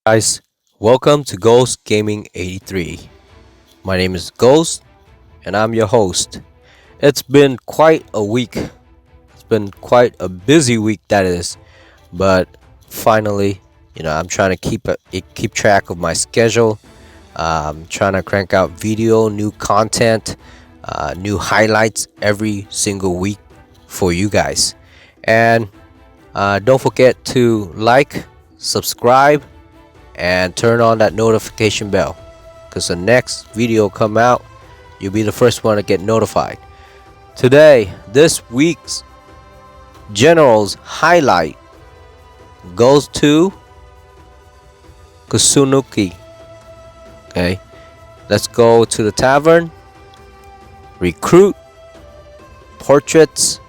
Guys, welcome to Ghost Gaming 83. My name is Ghost and I'm your host. It's been quite a week. It's been quite a busy week, that is. But finally, I'm trying to keep track of my schedule. Trying to crank out video, new content, new highlights every single week for you guys. And don't forget to like, subscribe, and turn on that notification bell, because the next video come out, you'll be the first one to get notified. Today, this week's general's highlight goes to Kusunoki. Okay, let's go to the tavern, recruit, portraits,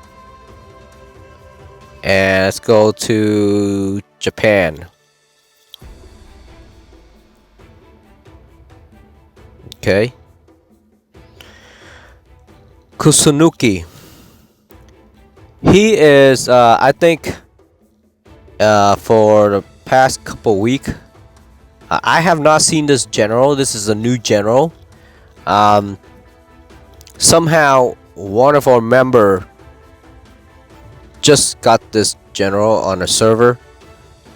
and let's go to Japan. Okay. Kusunoki. He is, I think, for the past couple week, I have not seen this general. This is a new general. Somehow, one of our member just got this general on a server,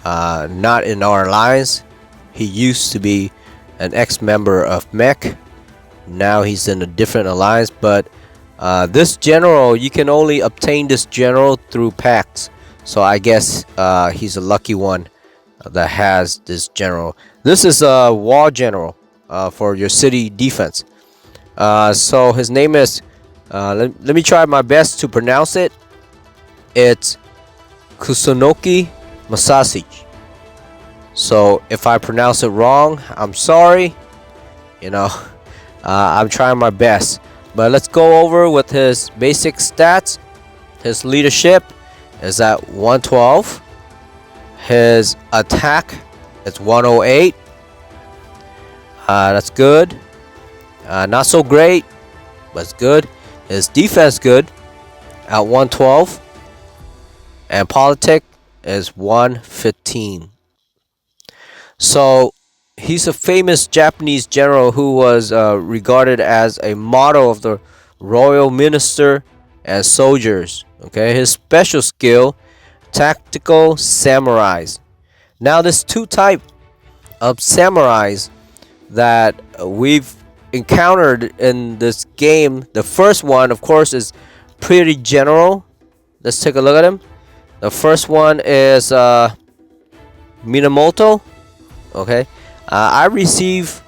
not in our alliance. He used to be an ex-member of Mech. Now he's in a different alliance, but this general, you can only obtain this general through packs. So I guess he's a lucky one that has this general. This is a wall general for your city defense. So his name is, let me try my best to pronounce it. It's Kusunoki Masashige. So if I pronounce it wrong, I'm sorry. I'm trying my best. But let's go over with his basic stats. His leadership is at 112. His attack is 108. That's good. Not so great, but it's good. His defense good at 112. And politic is 115. So he's a famous Japanese general who was regarded as a model of the royal minister and soldiers. Okay, his special skill, tactical samurais. Now there's two type of samurais that we've encountered in this game. The first one, of course, is pretty general. Let's take a look at him. The first one is Minamoto. Okay, I received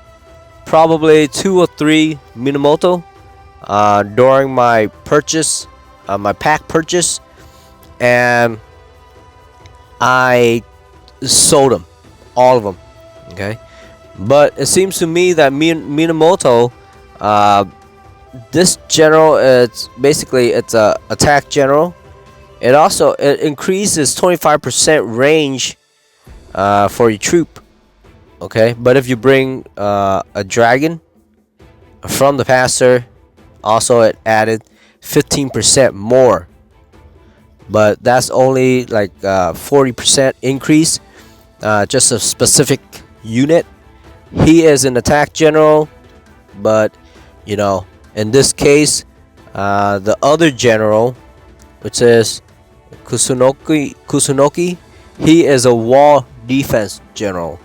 probably 2 or 3 Minamoto during my purchase, my pack purchase, and I sold them, all of them. Okay, but it seems to me that Minamoto, this general, it's basically it's a attack general. It increases 25% range for your troop. Okay, but if you bring a dragon from the passer, also it added 15% more. But that's only like 40% increase, just a specific unit. He is an attack general, but in this case, the other general, which is Kusunoki, he is a wall defense general.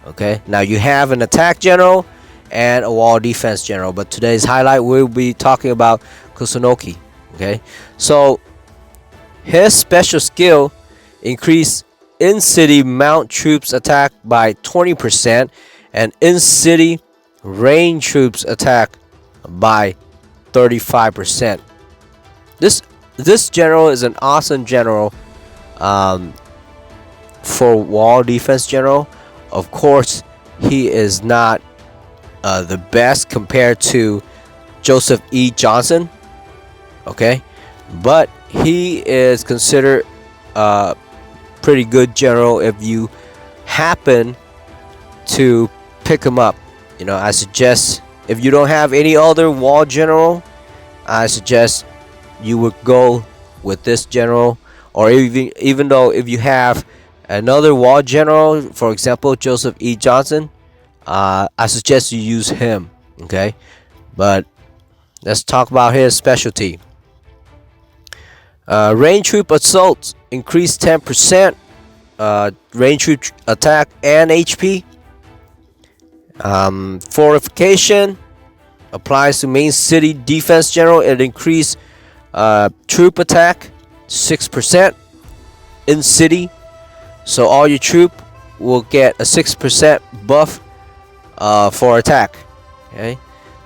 Okay, now you have an attack general and a wall defense general, but today's highlight we'll be talking about Kusunoki. Okay, so his special skill increase in-city mount troops attack by 20% and in-city range troops attack by 35%. This general is an awesome general for wall defense general. Of course, he is not the best compared to Joseph E. Johnson. Okay, but he is considered a pretty good general if you happen to pick him up. I suggest, if you don't have any other wall general, I suggest you would go with this general. Or even though if you have another wall general, for example, Joseph E. Johnson, I suggest you use him. Okay, but let's talk about his specialty. Range troop assaults increase 10%. Range troop attack and HP. Fortification applies to main city defense general. It increase troop attack 6% in city. So all your troop will get a 6% buff for attack. Okay.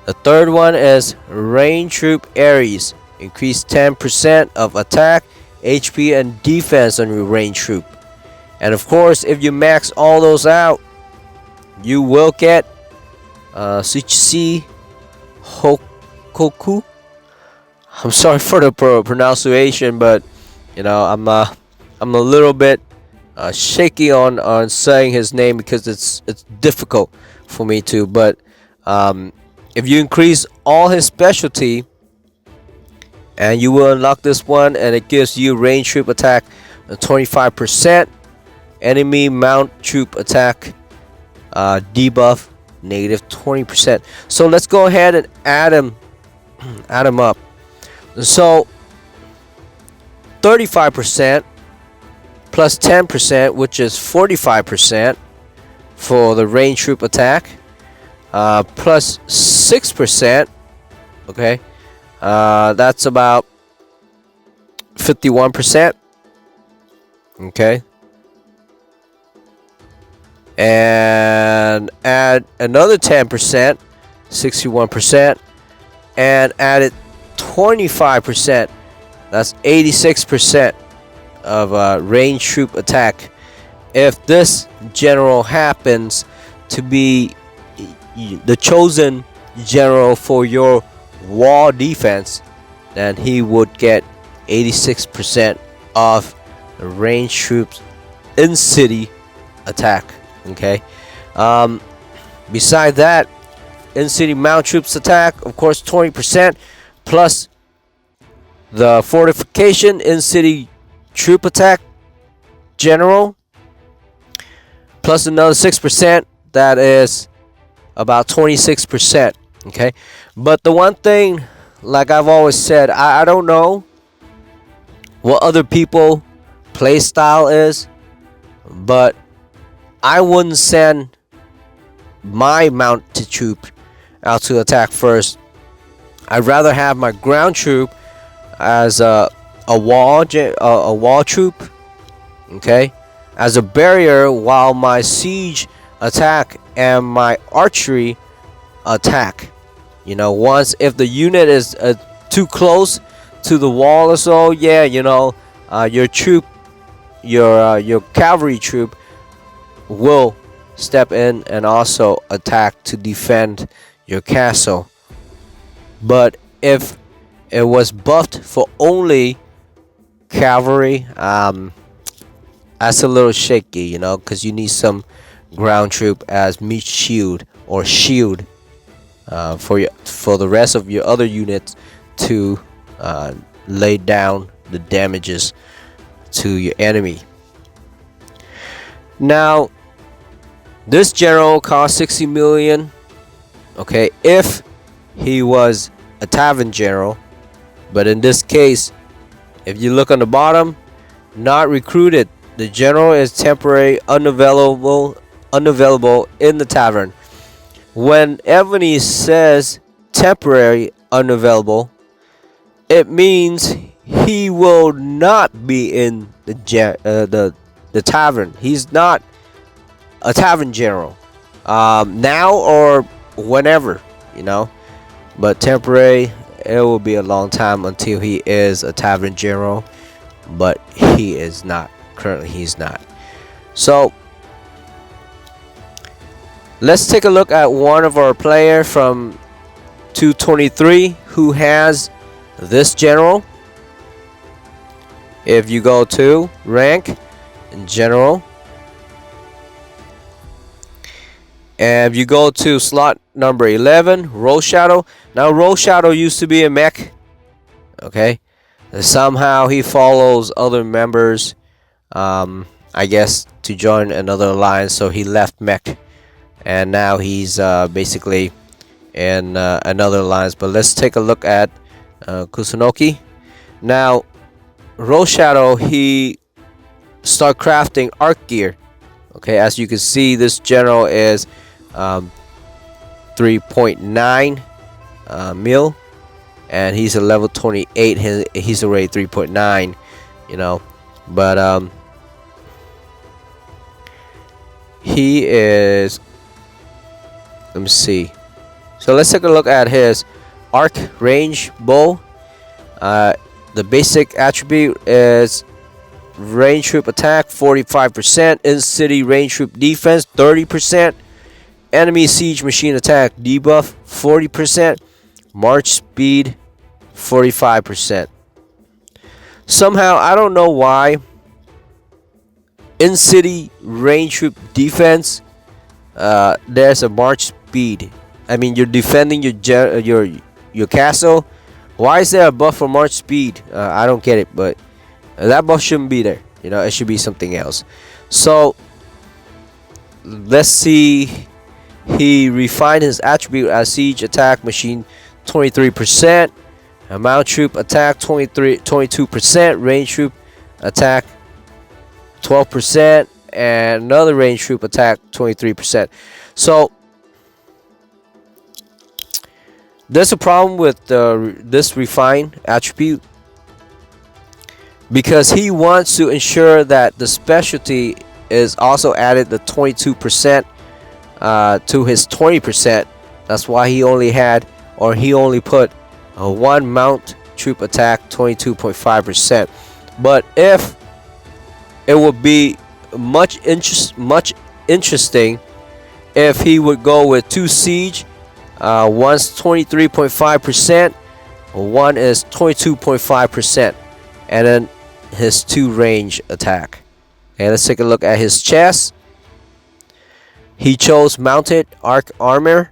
The third one is range troop Ares. Increase 10% of attack, HP, and defense on your range troop. And of course, if you max all those out, you will get Suichi Hokoku. I'm sorry for the pronunciation, but I'm a little bit shaky on saying his name because it's difficult for me to. But if you increase all his specialty, and you will unlock this one, and it gives you range troop attack 25%, enemy mount troop attack debuff negative 20%. So let's go ahead and add him up. So 35% plus 10%, which is 45% for the range troop attack, plus 6%. Okay, that's about 51%. Okay, and add another 10%, 61%, and added 25%. That's 86% of range troop attack. If this general happens to be the chosen general for your wall defense, then he would get 86% of the range troops in city attack. Okay. Beside that, in city mount troops attack, of course, 20% plus the fortification in city troop attack general, plus another 6%. That is about 26%. Okay, but the one thing, like I've always said, I don't know what other people play style is, but I wouldn't send my mounted troop out to attack first. I'd rather have my ground troop as a wall troop, okay, as a barrier, while my siege attack and my archery attack. Once if the unit is too close to the wall or so, yeah, your troop, your cavalry troop will step in and also attack to defend your castle. But if it was buffed for only cavalry, that's a little shaky, because you need some ground troop as meat shield or shield for the rest of your other units to lay down the damages to your enemy. Now, this general cost 60 million. Okay, if he was a tavern general, but in this case, if you look on the bottom, not recruited, the general is temporary, unavailable in the tavern. When Evony says temporary unavailable, it means he will not be in the tavern. He's not a tavern general now or whenever, but temporary, it will be a long time until he is a tavern general, but he is not. Currently he's not. So let's take a look at one of our player from 223 who has this general. If you go to rank in general, and if you go to slot number 11, Rose Shadow. Now Rose Shadow used to be a mech, okay, and somehow he follows other members. I guess, to join another alliance. So he left Mech, and now he's basically in another alliance. But let's take a look at Kusunoki. Now, Rose Shadow, he start crafting arc gear. Okay, as you can see, this general is 3.9 mil, and he's a level 28. He's already 3.9, you know, but he is. Let me see. So let's take a look at his arc range bow. The basic attribute is range troop attack 45%, in city range troop defense 30%, enemy siege machine attack debuff 40%, march speed 45%. Somehow, I don't know why, in city range troop defense, there's a march speed. I mean, you're defending your castle. Why is there a buff for march speed? I don't get it, but that buff shouldn't be there. You know, it should be something else. So let's see. He refined his attribute as siege attack machine 23%, mount troop attack 22%, range troop attack 12%, and another range troop attack 23%. So there's a problem with this refined attribute, because he wants to ensure that the specialty is also added the 22% to his 20%. That's why he only put one mount troop attack 22.5%. But if it would be much interesting if he would go with two siege. One's 23.5%, one is 22.5%, and then his two range attack. And let's take a look at his chest. He chose mounted arc armor,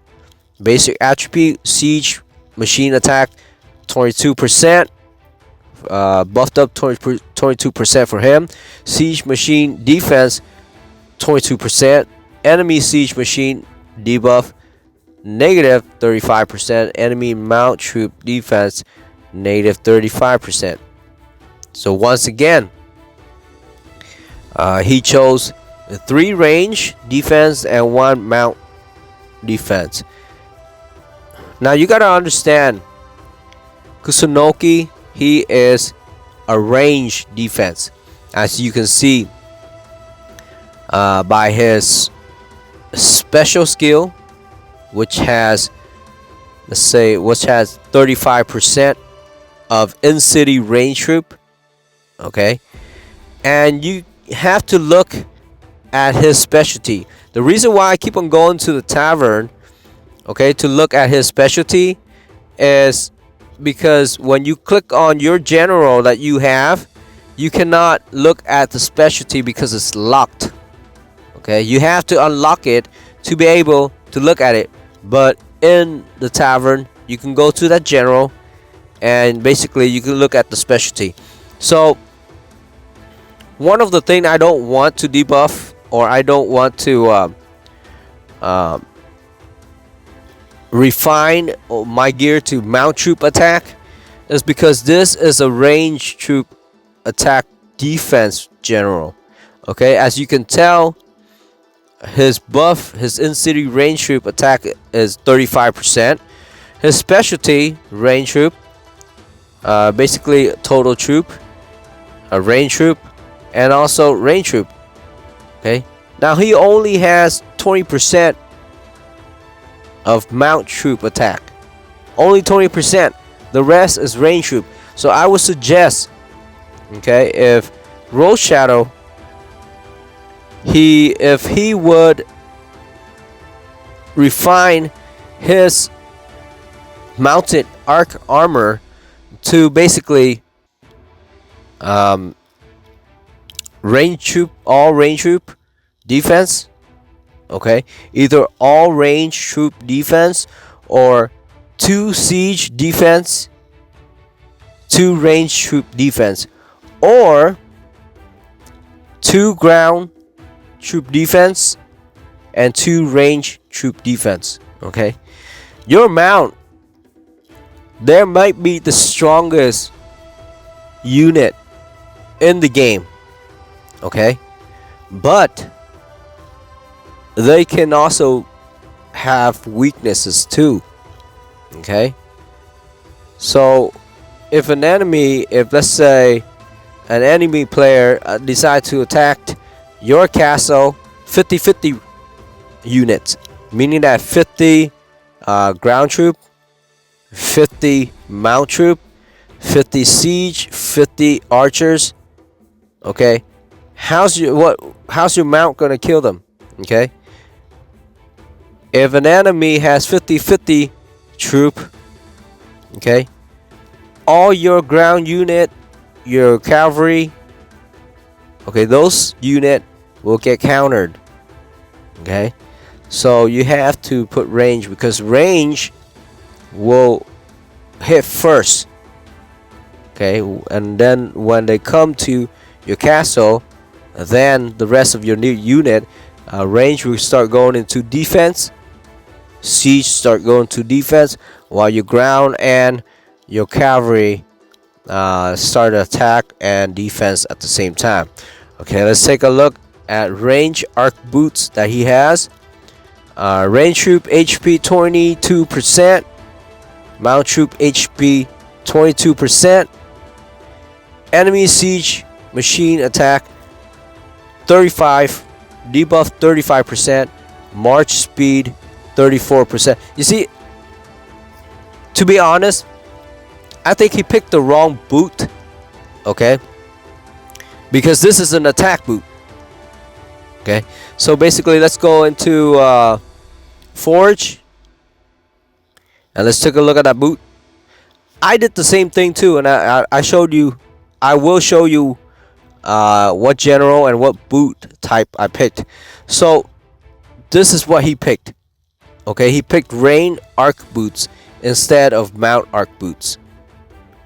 basic attribute siege machine attack 22%, buffed up 22% for him. Siege machine defense 22%, enemy siege machine debuff negative 35%, enemy mount troop defense negative 35%. So once again, he chose 3 range defense and 1 mount defense. Now you gotta understand, Kusunoki, he is a range defense, as you can see by his special skill, which has 35% of in-city range troop. Okay, and you have to look at his specialty. The reason why I keep on going to the tavern, okay, to look at his specialty, is because when you click on your general that you have, you cannot look at the specialty because it's locked. Okay, you have to unlock it to be able to look at it. But in the tavern, you can go to that general, and basically you can look at the specialty. So one of the things I don't want to debuff, or I don't want to refine my gear to mount troop attack, is because this is a range troop attack defense general. Okay, as you can tell, his buff, his in-city range troop attack is 35%. His specialty, range troop, basically total troop, a range troop, and also range troop. Okay, now he only has 20% of mount troop attack. Only 20%. The rest is range troop. So I would suggest, okay, if Rose Shadow, if he would refine his mounted arc armor to basically range troop, all range troop defense. Okay, either all range troop defense, or 2 siege defense, 2 range troop defense, or 2 ground troop defense, and 2 range troop defense. Okay, your mount there might be the strongest unit in the game. Okay, but they can also have weaknesses too. Okay, so if let's say an enemy player decide to attack your castle 50-50 units, meaning that 50 ground troop, 50 mount troop, 50 siege, 50 archers. Okay, how's your mount gonna kill them? Okay, if an enemy has 50-50 troop, okay, all your ground unit, your cavalry, okay, those unit will get countered. Okay, so you have to put range, because range will hit first. Okay, and then when they come to your castle, then the rest of your new unit range will start going into defense, siege start going to defense, while your ground and your cavalry start attack and defense at the same time. Okay, let's take a look at range arc boots that he has. Range troop HP 22%, mount troop HP 22%, enemy siege machine attack 35, debuff 35%, march speed 34%. You see, to be honest, I think he picked the wrong boot. Okay, because this is an attack boot. Okay, so basically let's go into forge and let's take a look at that boot. I did the same thing too, and I showed you. I will show you what general and what boot type I picked. So this is what he picked. Okay, he picked rain arc boots instead of mount arc boots.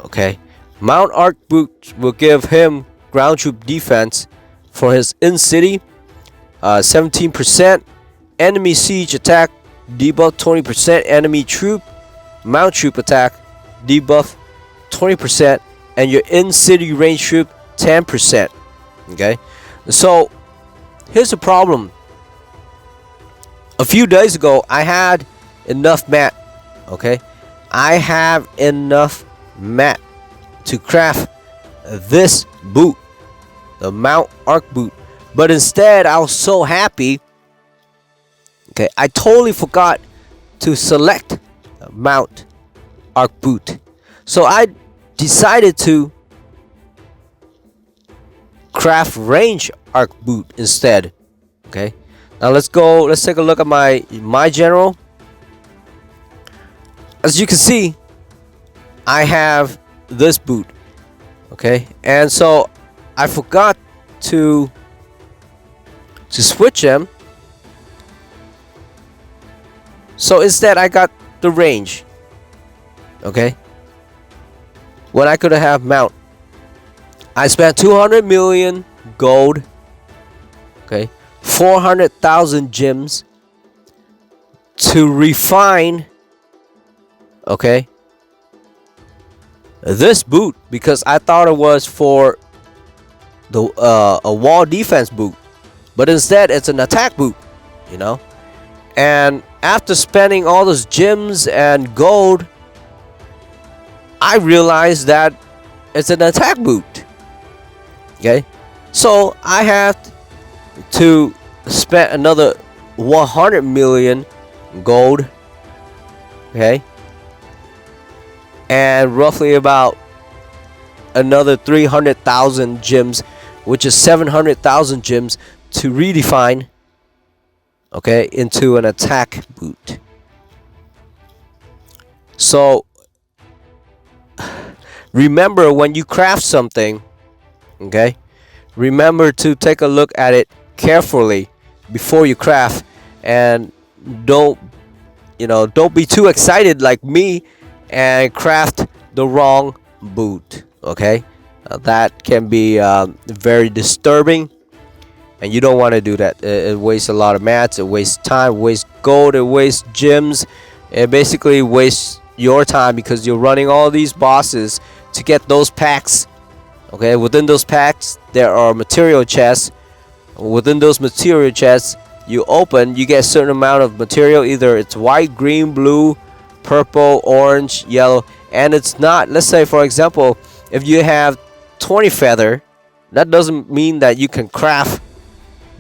Okay, mount arc boots will give him ground troop defense for his in city 17%, enemy siege attack debuff 20%, enemy troop mount troop attack debuff 20%, and your in city range troop 10%. Okay, so here's the problem. A few days ago I had enough mat. Okay, I have enough mat to craft this boot, the mount arc boot, but instead I was so happy. Okay, I totally forgot to select mount arc boot, so I decided to craft range arc boot instead. Okay, now let's take a look at my general. As you can see, I have this boot. Okay, and so I forgot to switch them, so instead I got the range. Okay, when I could have mount, I spent 200 million gold. Okay, 400,000 gems to refine. Okay, this boot, because I thought it was for the a wall defense boot, but instead it's an attack boot. You know, and after spending all those gems and gold, I realized that it's an attack boot. Okay, so I have to spend another 100 million gold. Okay, and roughly about another 300,000 gems, which is 700,000 gems, to redefine, okay, into an attack boot. So remember, when you craft something, okay, remember to take a look at it carefully before you craft, and don't be too excited like me and craft the wrong boot. Okay, that can be very disturbing. and you don't want to do that. It wastes a lot of mats, it wastes time, it wastes gold, it wastes gems. It basically wastes your time because you're running all these bosses to get those packs. Okay, within those packs there are material chests. Within those material chests you open, you get a certain amount of material. Either it's white, green, blue, purple, orange, yellow. And it's not, let's say for example, if you have 20 feather, that doesn't mean that you can craft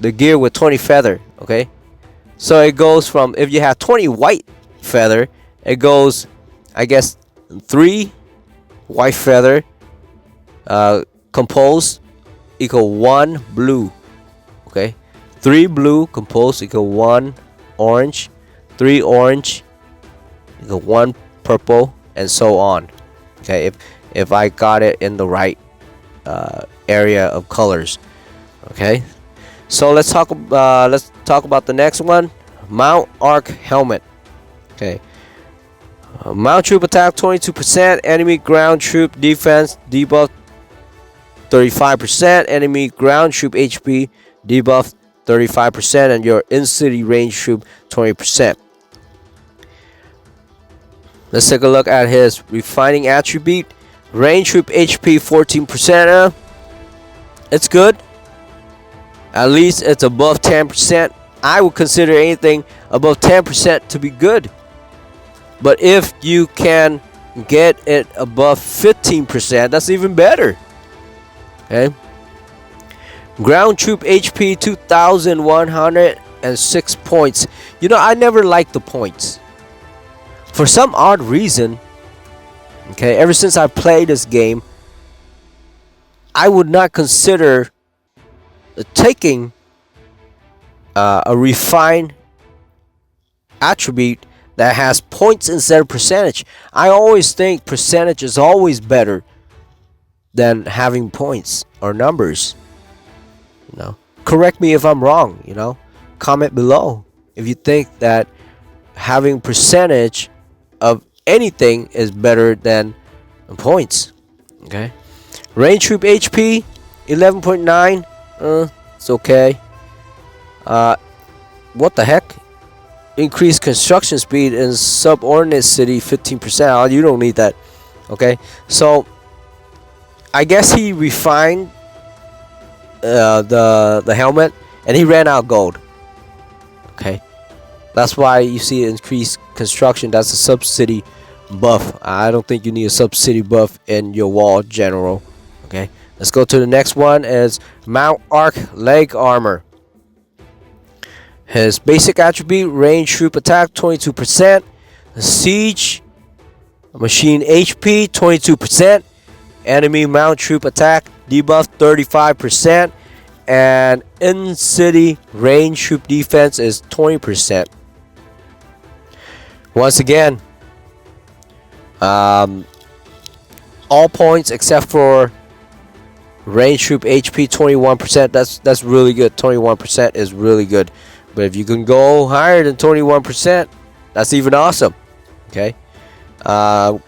the gear with 20 feather. Okay, so it goes from, if you have 20 white feather, it goes, I guess, 3 white feather composed equal 1 blue. Okay, 3 blue composed equal 1 orange, 3 orange equal 1 purple, and so on. Okay, if I got it in the right area of colors. Okay, so let's talk about the next one. Mount Arc helmet. Okay, mount troop attack 22%, enemy ground troop defense debuff 35%, enemy ground troop HP debuff 35%, and your in-city range troop 20%. Let's take a look at his refining attribute. Range troop HP 14%. It's good. At least it's above 10%. I would consider anything above 10% to be good. But if you can get it above 15%, that's even better. Okay. Ground troop HP 2,106 points. You know, I never liked the points. For some odd reason, okay, ever since I played this game, I would not consider taking a refined attribute that has points instead of percentage. I always think percentage is always better than having points or numbers. You know, correct me if I'm wrong. You know, comment below if you think that having percentage of anything is better than points. Okay, range troop HP 11.9. It's okay. What the heck? Increased construction speed in subordinate city 15%. Oh, you don't need that. Okay, so I guess he refined the helmet and he ran out of gold. Okay, that's why you see increased construction. That's a sub-city buff. I don't think you need a sub-city buff in your wall general. Okay, let's go to the next one. Is Mount Arc leg armor. His basic attribute: range troop attack 22%, siege machine HP 22%, enemy mount troop attack debuff 35%, and in-city range troop defense is 20%. Once again, all points except for range troop HP 21%. That's really good. 21% is really good. But if you can go higher than 21%, that's even awesome. Okay. The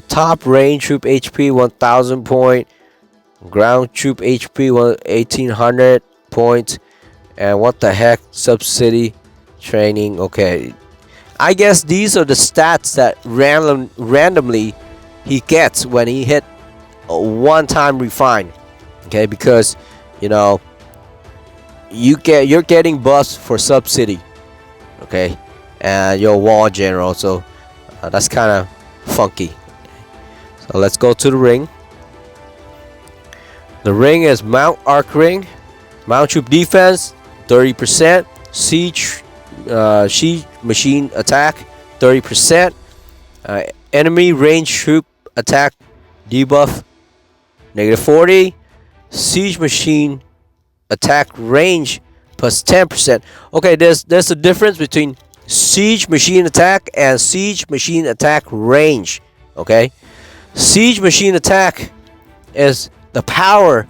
top range troop HP 1000 point, ground troop HP 1800 points, and what the heck, sub-city training. Okay, I guess these are the stats that randomly he gets when he hit a one-time refine. Okay, because you know you're getting buffs for sub-city. Okay, and your wall general, so that's kind of funky. So let's go to the ring. The ring is Mount Arc ring. Mount troop defense 30%. Siege machine attack 30%. Enemy range troop attack debuff -40. Siege machine attack range plus 10%. Okay, there's a difference between siege machine attack and siege machine attack range. Okay, siege machine attack is the power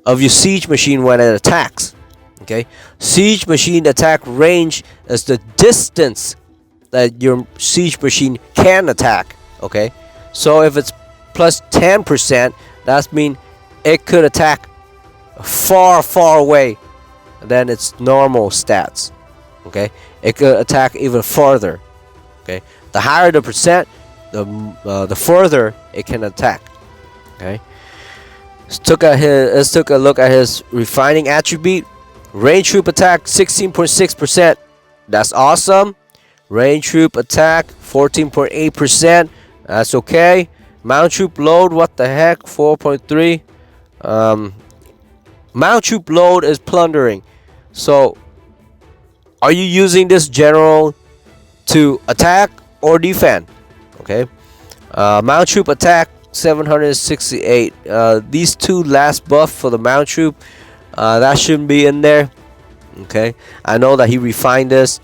of your siege machine when it attacks. Okay, siege machine attack range is the distance that your siege machine can attack. Okay, so if it's plus 10%, that means it could attack far away than its normal stats. Okay, it could attack even further. Okay, the higher the percent, the further it can attack. Okay, let's took a look at his refining attribute. Range troop attack 16.6%. That's awesome. Range troop attack 14.8%. That's okay. Mount troop load, what the heck? 4.3. Mount troop load is plundering. So, are you using this general to attack or defend? Okay. Mount troop attack 768. These two last buff for the mount troop, that shouldn't be in there. Okay. I know that he refined this,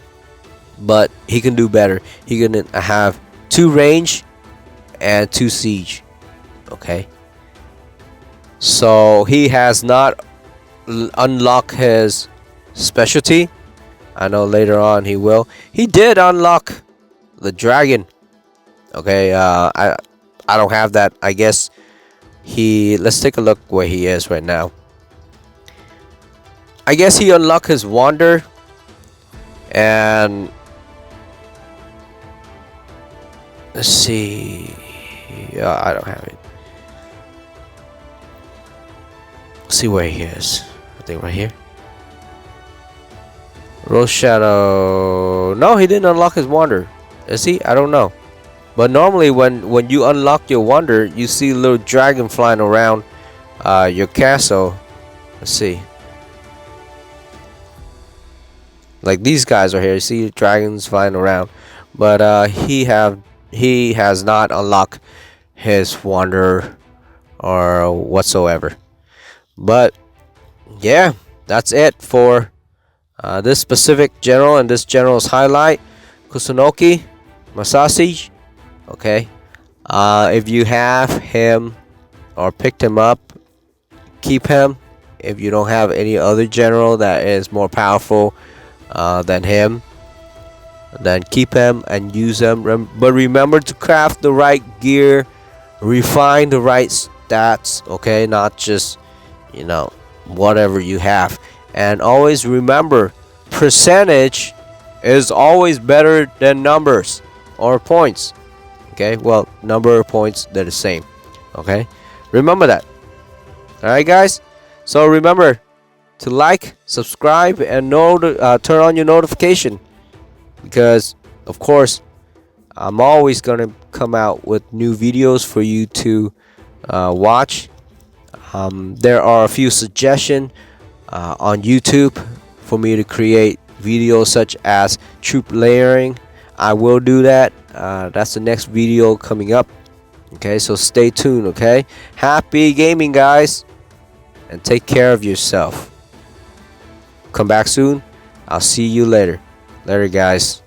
but he can do better. He can have 2 range and 2 siege. Okay. So he has not unlocked his specialty. I know later on he will. He did unlock the dragon. Okay, I don't have that. I guess let's take a look where he is right now. I guess he unlocked his wander, and let's see. I don't have it. Let's see where he is. I think right here. Rose Shadow. No, he didn't unlock his wander. Is he? I don't know. But normally when you unlock your wander, you see a little dragon flying around your castle. Let's see. Like these guys are here. You see dragons flying around. But he has not unlocked his wander or whatsoever. But yeah, that's it for this specific general and this general's highlight. Kusunoki Masashige. Okay. If you have him or picked him up, keep him. If you don't have any other general that is more powerful than him, then keep him and use him. But remember to craft the right gear, refine the right stats. Okay, not just whatever you have. And always remember, percentage is always better than numbers or points. Okay, well, number of points, they're the same. Okay, remember that. Alright guys, so remember to like, subscribe, and turn on your notification, because of course I'm always gonna come out with new videos for you to watch. There are a few suggestions on YouTube for me to create videos such as troop layering. I will do that. That's the next video coming up. Okay, so stay tuned. Okay, happy gaming, guys, and take care of yourself. Come back soon. I'll see you later. Later, guys.